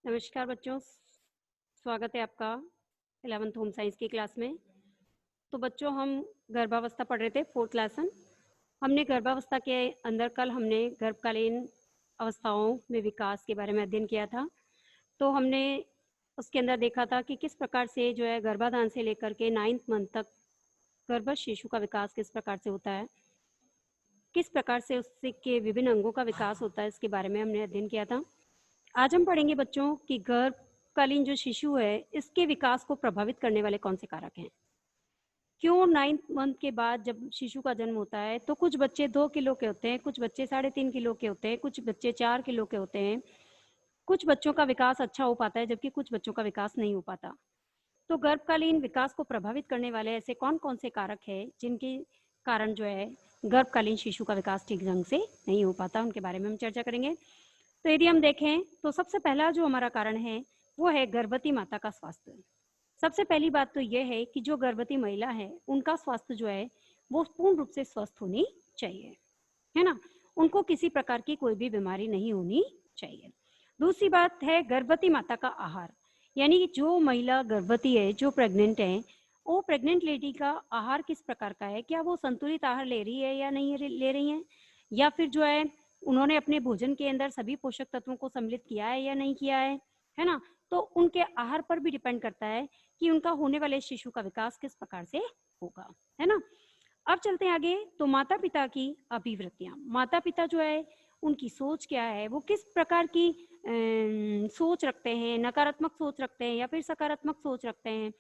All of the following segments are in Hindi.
नमस्कार बच्चों, स्वागत है आपका 11th होम साइंस की क्लास में। तो बच्चों हम गर्भावस्था पढ़ रहे थे, 4th लेसन। हमने गर्भावस्था के अंदर कल हमने गर्भकालीन अवस्थाओं में विकास के बारे में अध्ययन किया था। तो हमने उसके अंदर देखा था कि किस प्रकार से जो है गर्भाधान से लेकर के 9th मंथ तक गर्भस्थ शिशु का विकास किस प्रकार से होता है, किस प्रकार से उससे के विभिन्न अंगों का विकास होता है, इसके बारे में हमने अध्ययन किया था। आज हम पढ़ेंगे बच्चों कि गर्भकालीन जो शिशु है इसके विकास को प्रभावित करने वाले कौन से कारक हैं। क्यों 9th मंथ के बाद जब शिशु का जन्म होता है तो कुछ बच्चे 2 किलो के होते हैं, कुछ बच्चे 3.5 किलो के होते हैं, कुछ बच्चे 4 किलो के होते हैं। कुछ बच्चों का विकास अच्छा हो पाता है जबकि कुछ बच्चों का विकास नहीं हो पाता। तो गर्भकालीन विकास को प्रभावित करने वाले ऐसे कौन कौन से कारक हैं जिनके कारण जो है गर्भकालीन शिशु का विकास ठीक ढंग से नहीं हो पाता, उनके बारे में हम चर्चा करेंगे। तो यदि हम देखें तो सबसे पहला जो हमारा कारण है वो है गर्भवती माता का स्वास्थ्य। सबसे पहली बात तो यह है कि जो गर्भवती महिला है उनका स्वास्थ्य जो है वो पूर्ण रूप से स्वस्थ होनी चाहिए, है ना। उनको किसी प्रकार की कोई भी बीमारी नहीं होनी चाहिए। दूसरी बात है गर्भवती माता का आहार, यानी कि जो महिला गर्भवती है, जो प्रेग्नेंट है, वो प्रेग्नेंट लेडी का आहार किस प्रकार का है, क्या वो संतुलित आहार ले रही है या नहीं ले रही है, या फिर जो है उन्होंने अपने भोजन के अंदर सभी पोषक तत्वों को सम्मिलित किया है या नहीं किया है ना। तो उनके आहार पर भी डिपेंड करता है कि उनका होने वाले शिशु का विकास किस प्रकार से होगा, है ना। अब चलते हैं आगे। तो माता पिता की अभिवृत्तियां, माता पिता जो है उनकी सोच क्या है, वो किस प्रकार की सोच रखते हैं, नकारात्मक सोच रखते हैं या फिर सकारात्मक सोच रखते हैं।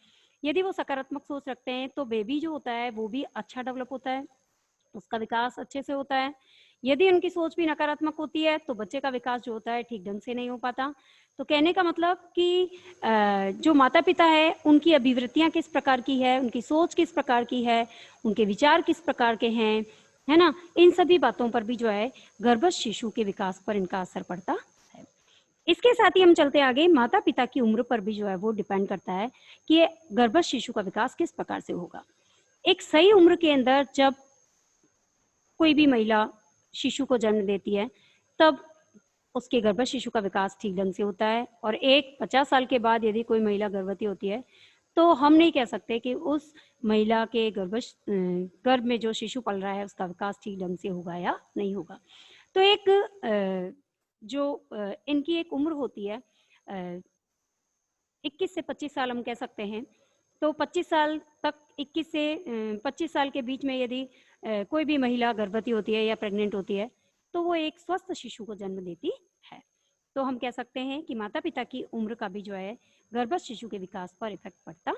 यदि वो सकारात्मक सोच रखते हैं तो बेबी जो होता है वो भी अच्छा डेवलप होता है, उसका विकास अच्छे से होता है। यदि उनकी सोच भी नकारात्मक होती है तो बच्चे का विकास जो होता है ठीक ढंग से नहीं हो पाता। तो कहने का मतलब कि जो माता पिता है उनकी अभिवृत्तियां किस प्रकार की है, उनकी सोच किस प्रकार की है, उनके विचार किस प्रकार के हैं, है ना, इन सभी बातों पर भी जो है गर्भस्थ शिशु के विकास पर इनका असर पड़ता है। इसके साथ ही हम चलते आगे, माता पिता की उम्र पर भी जो है वो डिपेंड करता है कि गर्भस्थ शिशु का विकास किस प्रकार से होगा। एक सही उम्र के अंदर जब कोई भी महिला शिशु को जन्म देती है तब उसके गर्भस्थ शिशु का विकास ठीक ढंग से होता है, और एक 50 साल के बाद यदि कोई महिला गर्भवती होती है तो हम नहीं कह सकते कि उस महिला के गर्भ में जो शिशु पल रहा है उसका विकास ठीक ढंग से होगा या नहीं होगा। तो एक इनकी एक उम्र होती है 21 से 25 साल हम कह सकते हैं। तो 25 साल तक 21 से 25 साल के बीच में यदि कोई भी महिला गर्भवती होती है या प्रेग्नेंट होती है तो वो एक स्वस्थ शिशु को जन्म देती है। तो हम कह सकते हैं कि माता पिता की उम्र का भी जो है गर्भस्थ शिशु के विकास पर इफेक्ट पड़ता।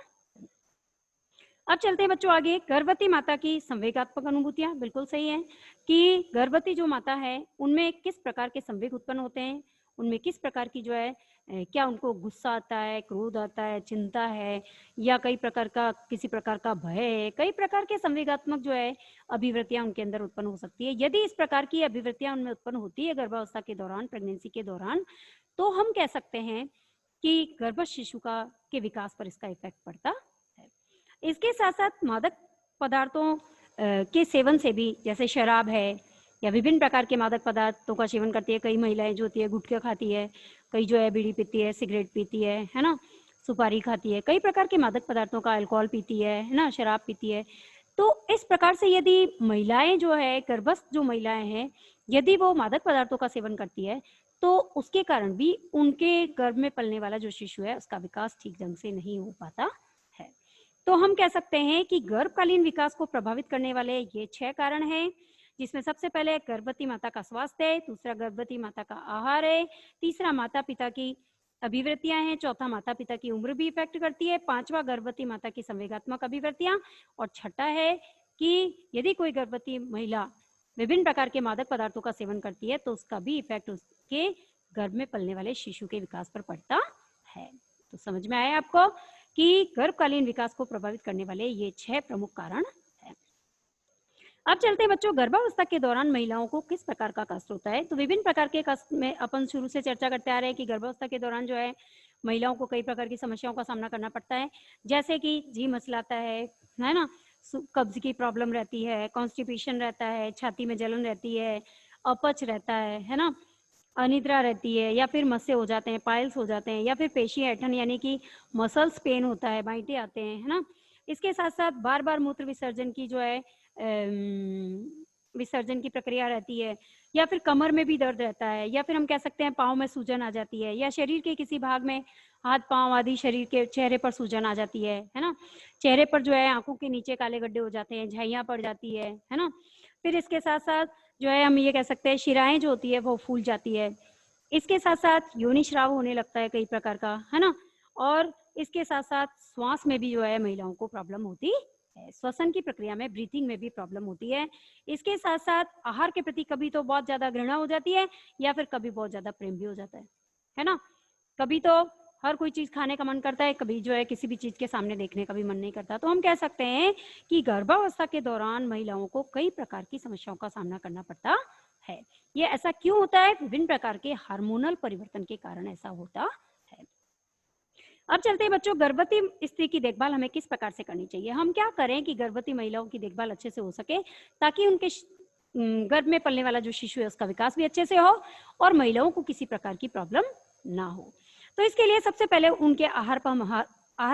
अब चलते हैं बच्चों आगे, गर्भवती माता की संवेगात्मक अनुभूतियां। बिल्कुल सही है कि गर्भवती जो माता है उनमें किस प्रकार के संवेग उत्पन्न होते हैं, उनमें किस प्रकार की जो है क्या उनको गुस्सा आता है, क्रोध आता है, चिंता है, या कई प्रकार का किसी प्रकार का भय है, कई प्रकार के संवेगात्मक जो है अभिवृत्तियां उनके अंदर उत्पन्न हो सकती है। यदि इस प्रकार की अभिवृत्तियां उनमें उत्पन्न होती है गर्भावस्था के दौरान, प्रेगनेंसी के दौरान, तो हम कह सकते हैं कि गर्भस्थ शिशु का के विकास पर इसका इफेक्ट पड़ता है। इसके साथ साथ मादक पदार्थों के सेवन से भी, जैसे शराब है या विभिन्न प्रकार के मादक पदार्थों का सेवन करती है, कई महिलाएं जो होती है गुटखा खाती है, कई जो है बीड़ी पीती है, सिगरेट पीती है ना, सुपारी खाती है, कई प्रकार के मादक पदार्थों का अल्कोहल पीती है ना, शराब पीती है। तो इस प्रकार से यदि महिलाएं जो है गर्भस्थ जो महिलाएं हैं यदि वो मादक पदार्थों का सेवन करती है तो उसके कारण भी उनके गर्भ में पलने वाला जो शिशु है उसका विकास ठीक ढंग से नहीं हो पाता है। तो हम कह सकते हैं कि गर्भकालीन विकास को प्रभावित करने वाले ये 6 कारण हैं, जिसमें सबसे पहले गर्भवती माता का स्वास्थ्य है, दूसरा गर्भवती माता का आहार है, तीसरा माता पिता की अभिवृत्तियां हैं, चौथा माता पिता की उम्र भी इफेक्ट करती है, पांचवा गर्भवती माता की संवेगात्मक अभिवृत्तियां, और छठा है कि यदि कोई गर्भवती महिला विभिन्न प्रकार के मादक पदार्थों का सेवन करती है तो उसका भी इफेक्ट उसके गर्भ में पलने वाले शिशु के विकास पर पड़ता है। तो समझ में आया आपको कि गर्भकालीन विकास को प्रभावित करने वाले ये 6 प्रमुख कारण हैं। अब चलते हैं बच्चों, गर्भावस्था के दौरान महिलाओं को किस प्रकार का कष्ट होता है। तो विभिन्न प्रकार के कष्ट में अपन शुरू से चर्चा करते आ रहे हैं कि गर्भावस्था के दौरान जो है महिलाओं को कई प्रकार की समस्याओं का सामना करना पड़ता है, जैसे कि जी मचलाता है ना, कब्ज की प्रॉब्लम रहती है, कॉन्स्टिपेशन रहता है, छाती में जलन रहती है, अपच रहता है ना, अनिद्रा रहती है, या फिर मस्से हो जाते हैं, पाइल्स हो जाते हैं, या फिर पेशी ऐंठन यानी कि मसल्स पेन होता है, बाइंटे आते हैं, है ना। इसके साथ साथ बार बार मूत्र विसर्जन की जो है विसर्जन की प्रक्रिया रहती है, या फिर कमर में भी दर्द रहता है, या फिर हम कह सकते हैं पाँव में सूजन आ जाती है, या शरीर के किसी भाग में हाथ पाँव आदि शरीर के चेहरे पर सूजन आ जाती है ना। चेहरे पर जो है आंखों के नीचे काले गड्ढे हो जाते हैं, झाइयाँ पड़ जाती है ना। फिर इसके साथ साथ जो है हम ये कह सकते हैं शिराएं जो होती है वो फूल जाती है। इसके साथ साथ योनि श्राव होने लगता है कई प्रकार का, है ना। और इसके साथ साथ श्वास में भी जो है महिलाओं को प्रॉब्लम होती है, श्वसन की प्रक्रिया में, ब्रीथिंग में भी प्रॉब्लम होती है। इसके साथ साथ आहार के प्रति कभी तो बहुत ज्यादा घृणा हो जाती है, या फिर कभी बहुत ज्यादा प्रेम भी हो जाता है ना। कभी तो हर कोई चीज खाने का मन करता है, कभी जो है किसी भी चीज के सामने देखने का भी मन नहीं करता। तो हम कह सकते हैं कि गर्भावस्था के दौरान महिलाओं को कई प्रकार की समस्याओं का सामना करना पड़ता है। ये ऐसा क्यों होता है? विभिन्न प्रकार के हार्मोनल परिवर्तन के कारण ऐसा होता है। अब चलते हैं बच्चों, गर्भवती स्त्री की देखभाल हमें किस प्रकार से करनी चाहिए। हम क्या करें कि गर्भवती महिलाओं की देखभाल अच्छे से हो सके, ताकि उनके गर्भ में पलने वाला जो शिशु है उसका विकास भी अच्छे से हो और महिलाओं को किसी प्रकार की प्रॉब्लम ना हो। तो इसके लिए सबसे पहले उनके आहार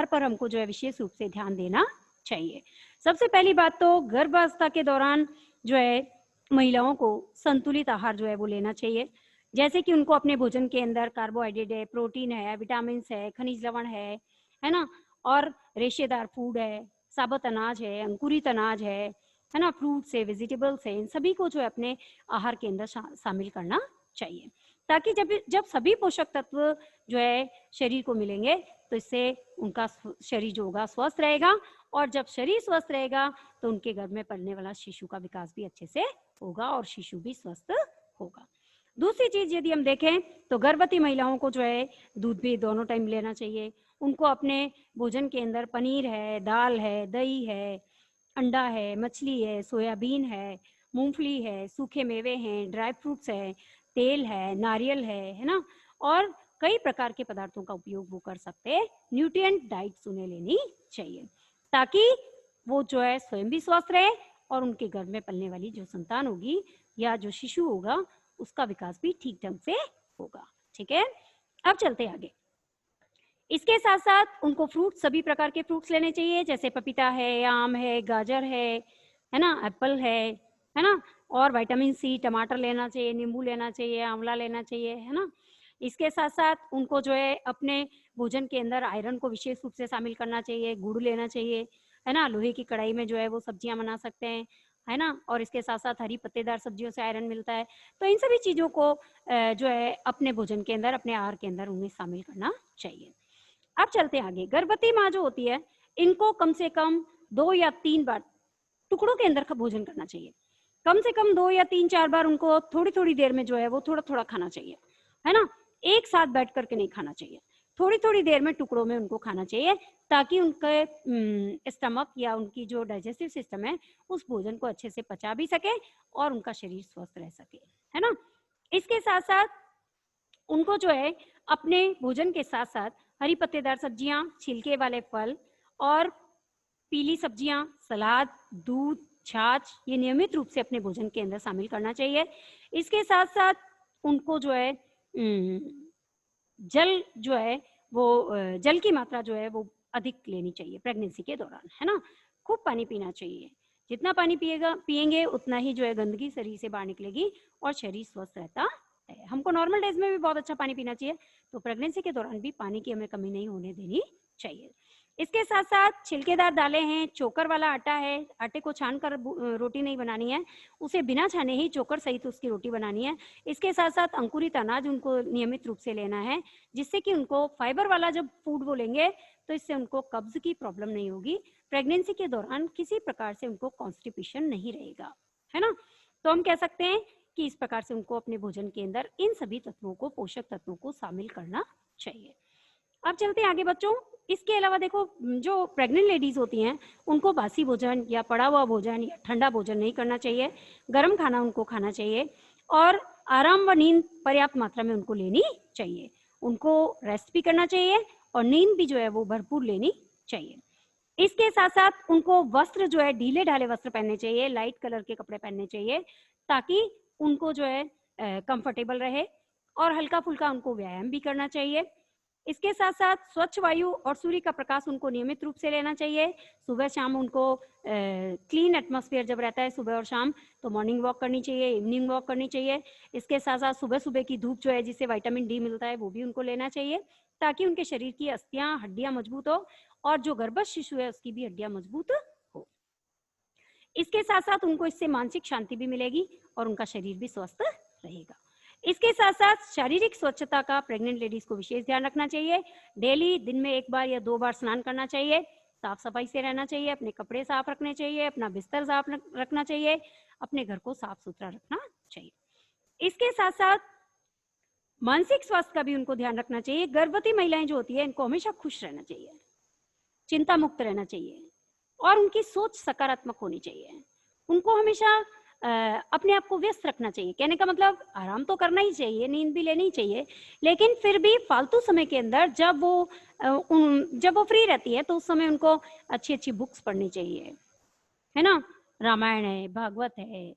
पर हमको जो है विशेष रूप से ध्यान देना चाहिए। सबसे पहली बात तो गर्भावस्था के दौरान जो है महिलाओं को संतुलित आहार जो है वो लेना चाहिए। जैसे कि उनको अपने भोजन के अंदर कार्बोहाइड्रेट है, प्रोटीन है, विटामिन है, खनिज लवण है ना, और रेशेदार फूड है, साबुत अनाज है, अंकुरित अनाज है ना, फ्रूट्स है, वेजिटेबल्स है, इन सभी को जो है अपने आहार के अंदर शामिल करना चाहिए, ताकि जब सभी पोषक तत्व जो है शरीर को मिलेंगे तो इससे उनका शरीर जो होगा स्वस्थ रहेगा, और जब शरीर स्वस्थ रहेगा तो उनके गर्भ में पलने वाला शिशु का विकास भी अच्छे से होगा और शिशु भी स्वस्थ होगा। दूसरी चीज यदि हम देखें तो गर्भवती महिलाओं को जो है दूध भी दोनों टाइम लेना चाहिए। उनको अपने भोजन के अंदर पनीर है, दाल है, दही है, अंडा है, मछली है, सोयाबीन है, मूंगफली है, सूखे मेवे हैं, ड्राई फ्रूट्स है, तेल है, नारियल है ना, और कई प्रकार के पदार्थों का उपयोग वो कर सकते हैं। न्यूट्रिएंट डाइट्स उन्हें लेनी चाहिए, ताकि वो जो है स्वयं भी स्वस्थ रहे और उनके गर्भ में पलने वाली जो संतान होगी या जो शिशु होगा उसका विकास भी ठीक ढंग से होगा। ठीक है, अब चलते आगे। इसके साथ साथ उनको फ्रूट, सभी प्रकार के फ्रूट्स लेने चाहिए, जैसे पपीता है, आम है, गाजर है ना, एप्पल है ना, और विटामिन सी, टमाटर लेना चाहिए, नींबू लेना चाहिए, आंवला लेना चाहिए, है ना। इसके साथ साथ उनको जो है अपने भोजन के अंदर आयरन को विशेष रूप से शामिल करना चाहिए, गुड़ लेना चाहिए, है ना। लोहे की कढ़ाई में जो है वो सब्जियां बना सकते हैं, है ना, और इसके साथ साथ हरी पत्तेदार सब्जियों से आयरन मिलता है। तो इन सभी चीजों को जो है अपने भोजन के अंदर, अपने आहार के अंदर उन्हें शामिल करना चाहिए। अब चलते हैं आगे। गर्भवती माँ जो होती है इनको कम से कम 2 या 3 बार टुकड़ों के अंदर का भोजन करना चाहिए। कम से कम 2 या 3-4 बार उनको थोड़ी थोड़ी देर में जो है वो थोड़ा थोड़ा खाना चाहिए, है ना। एक साथ बैठ करके नहीं खाना चाहिए, थोड़ी थोड़ी देर में टुकड़ों में उनको खाना चाहिए, ताकि उनके स्टमक या उनकी जो डाइजेस्टिव सिस्टम है उस भोजन को अच्छे से पचा भी सके और उनका शरीर स्वस्थ रह सके, है ना। इसके साथ साथ उनको जो है अपने भोजन के साथ साथ हरी पत्तेदार सब्जियां, छिलके वाले फल और पीली सब्जियां, सलाद, दूध, छाछ, ये नियमित रूप से अपने भोजन के अंदर शामिल करना चाहिए। इसके साथ साथ उनको जो है जल जो है वो जल की मात्रा जो है वो अधिक लेनी चाहिए प्रेगनेंसी के दौरान, है ना। खूब पानी पीना चाहिए, जितना पानी पिएंगे उतना ही जो है गंदगी शरीर से बाहर निकलेगी और शरीर स्वस्थ रहता है। हमको नॉर्मल डेज में भी बहुत अच्छा पानी पीना चाहिए, तो प्रेगनेंसी के दौरान भी पानी की हमें कमी नहीं होने देनी चाहिए। इसके साथ साथ छिलकेदार दालें हैं, चोकर वाला आटा है, आटे को छान कर रोटी नहीं बनानी है, उसे बिना छाने ही चोकर सहित उसकी रोटी बनानी है। इसके साथ साथ अंकुरित अनाज उनको नियमित रूप से लेना है, जिससे कि उनको फाइबर वाला जब फूड वो लेंगे तो इससे उनको कब्ज की प्रॉब्लम नहीं होगी। प्रेगनेंसी के दौरान किसी प्रकार से उनको कॉन्स्टिपेशन नहीं रहेगा, है ना। तो हम कह सकते हैं कि इस प्रकार से उनको अपने भोजन के अंदर इन सभी तत्वों को, पोषक तत्वों को शामिल करना चाहिए। अब चलते हैं आगे बच्चों। इसके अलावा देखो, जो प्रेग्नेंट लेडीज होती हैं उनको बासी भोजन या पड़ा हुआ भोजन या ठंडा भोजन नहीं करना चाहिए, गर्म खाना उनको खाना चाहिए और आराम व नींद पर्याप्त मात्रा में उनको लेनी चाहिए। उनको रेस्ट भी करना चाहिए और नींद भी जो है वो भरपूर लेनी चाहिए। इसके साथ साथ उनको वस्त्र जो है ढीले ढाले वस्त्र पहनने चाहिए, लाइट कलर के कपड़े पहनने चाहिए, ताकि उनको जो है कंफर्टेबल रहे और हल्का फुल्का उनको व्यायाम भी करना चाहिए। इसके साथ साथ स्वच्छ वायु और सूर्य का प्रकाश उनको नियमित रूप से लेना चाहिए। सुबह शाम उनको क्लीन एटमॉस्फेयर जब रहता है सुबह और शाम, तो मॉर्निंग वॉक करनी चाहिए, इवनिंग वॉक करनी चाहिए। इसके साथ साथ सुबह सुबह की धूप जो है जिससे विटामिन डी मिलता है वो भी उनको लेना चाहिए, ताकि उनके शरीर की अस्थियां हड्डियां मजबूत हो और जो गर्भस्थ शिशु है उसकी भी हड्डियां मजबूत हो। इसके साथ साथ उनको इससे मानसिक शांति भी मिलेगी और उनका शरीर भी स्वस्थ रहेगा। इसके साथ साथ शारीरिक स्वच्छता का प्रेग्नेंट लेडीज को विशेष ध्यान रखना चाहिए। डेली दिन में 1 बार या 2 बार स्नान करना चाहिए, साफ सफाई से रहना चाहिए, अपने कपड़े साफ रखने चाहिए, अपना बिस्तर साफ रखना चाहिए, अपने घर को साफ सुथरा रखना चाहिए। इसके साथ साथ मानसिक स्वास्थ्य का भी उनको ध्यान रखना चाहिए। गर्भवती महिलाएं जो होती है इनको हमेशा खुश रहना चाहिए, चिंता मुक्त रहना चाहिए और उनकी सोच सकारात्मक होनी चाहिए। उनको हमेशा अपने आप को व्यस्त रखना चाहिए। कहने का मतलब आराम तो करना ही चाहिए, नींद भी लेनी चाहिए, लेकिन फिर भी फालतू समय के अंदर जब वो फ्री रहती है तो उस समय उनको अच्छी अच्छी बुक्स पढ़नी चाहिए, है ना। रामायण है, भागवत है,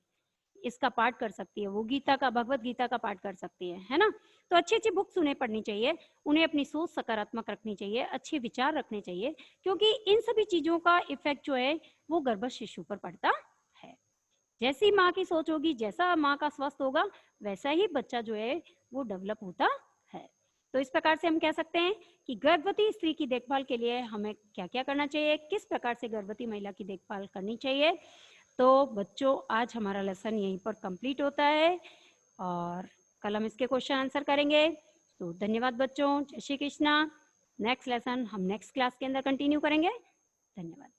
इसका पाठ कर सकती है, वो गीता का, भगवत गीता का पाठ कर सकती है ना। तो अच्छी अच्छी बुक्स उन्हें पढ़नी चाहिए, उन्हें अपनी सोच सकारात्मक रखनी चाहिए, अच्छे विचार रखने चाहिए, क्योंकि इन सभी चीजों का इफेक्ट जो है वो गर्भस्थ शिशु पर पड़ता है। जैसी माँ की सोच होगी, जैसा माँ का स्वास्थ्य होगा, वैसा ही बच्चा जो है वो डेवलप होता है। तो इस प्रकार से हम कह सकते हैं कि गर्भवती स्त्री की देखभाल के लिए हमें क्या क्या करना चाहिए, किस प्रकार से गर्भवती महिला की देखभाल करनी चाहिए। तो बच्चों, आज हमारा लेसन यहीं पर कंप्लीट होता है और कल हम इसके क्वेश्चन आंसर करेंगे। तो धन्यवाद बच्चों, जय श्री कृष्णा। नेक्स्ट लेसन हम नेक्स्ट क्लास के अंदर कंटिन्यू करेंगे। धन्यवाद।